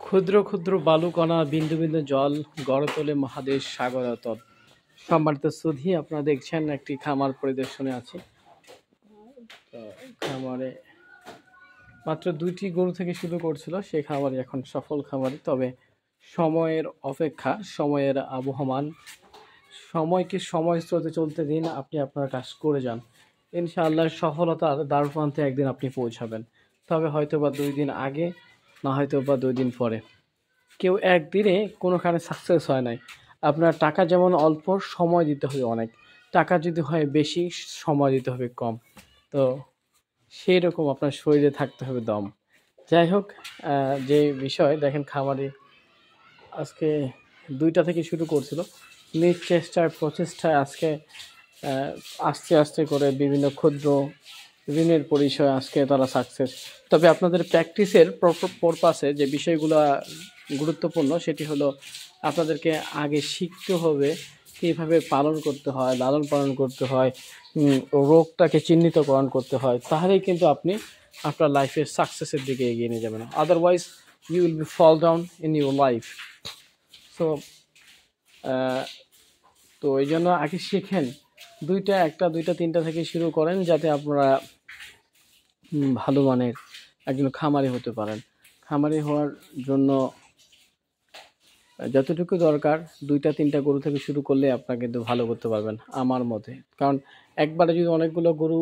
ক্ষুদ্র ক্ষুদ্র বালুকণা বিন্দু বিন্দু জল গড়ে তোলে মহাদেশ সাগরতল। সম্মানিত সুধী, আপনারা দেখছেন একটি খামার পরিদর্শনে আছে। তো খামারে মাত্র 2টি গরু থেকে শুরু করছিল, সেই খামারে এখন সফল খামারি। তবে সময়ের অপেক্ষা, সময়ের আবহমান, সময়কে সময় স্রোতে চলতে দিন, আপনি আপনার কাজ করে যান। ইনশাআল্লাহ সফলতার দ্বারপ্রান্তে একদিন আপনি পৌঁছাবেন। তবে হয়তো বা 2 দিন আগে, না হয়তো বা 2 দিন পরে। কেউ একদিনে কোনোখানে সাকসেস হয় নাই। আপনার টাকা যেমন অল্প, সময় দিতে হবে অনেক। টাকা যদি হয় বেশি, সময় দিতে হবে কম। তো সেই রকম আপনার শরীরে থাকতে হবে দম। যাই হোক, যে বিষয় দেখেন, খামারে আজকে 2টা থেকে শুরু করছিল। নিজ চেষ্টায় প্রচেষ্টায় আজকে আস্তে আস্তে করে বিভিন্ন ক্ষুদ্র ঋণের পরিচয় আজকে তারা সাকসেস। তবে আপনাদের প্র্যাকটিসের পারপাসে যে বিষয়গুলো গুরুত্বপূর্ণ, সেটি হলো আপনাদেরকে আগে শিখতে হবে কীভাবে পালন করতে হয়, লালন পালন করতে হয়, রোগটাকে চিহ্নিতকরণ করতে হয়। তাহলেই কিন্তু আপনি আপনার লাইফের সাকসেসের দিকে এগিয়ে নিয়ে যাবেন। Otherwise you will be fall down in your life. So তো এই জন্য আগে শিখেন, 2টা, 1টা, 2টা, 3টা থেকে শুরু করেন, যাতে আপনারা ভালো মানের একজন খামারি হতে পারেন। খামারি হওয়ার জন্য যতটুকু দরকার 2টা 3টা গরু থেকে শুরু করলে আপনারা কিন্তু ভালো করতে পারবেন আমার মতে। কারণ একবারে যদি অনেকগুলো গরু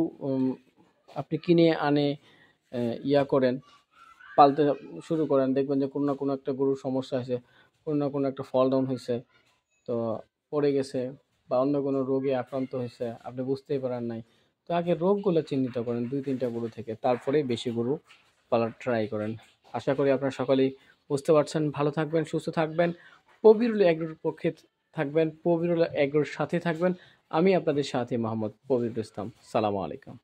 আপনি কিনে আনে ইয়া করেন, পালতে শুরু করেন, দেখবেন যে কোনো না কোনো একটা গরুর সমস্যা হয়েছে, কোনো না কোনো একটা ফল ডাউন হয়েছে, তো পড়ে গেছে, বা অন্য কোনো রোগে আক্রান্ত হয়েছে, আপনি বুঝতেই পারেন নাই। তো আগে রোগগুলো চিহ্নিত করেন 2-3টা গরু থেকে, তারপরেই বেশি গরু পালার ট্রাই করেন। আশা করি আপনারা সকলেই বুঝতে পারছেন। ভালো থাকবেন, সুস্থ থাকবেন, পবিরুল এগ্রোর পক্ষে থাকবেন, পবিরুল এগ্রোর সাথে থাকবেন। আমি আপনাদের সাথে মোহাম্মদ পবিরুল ইসলাম। সালামু আলাইকুম।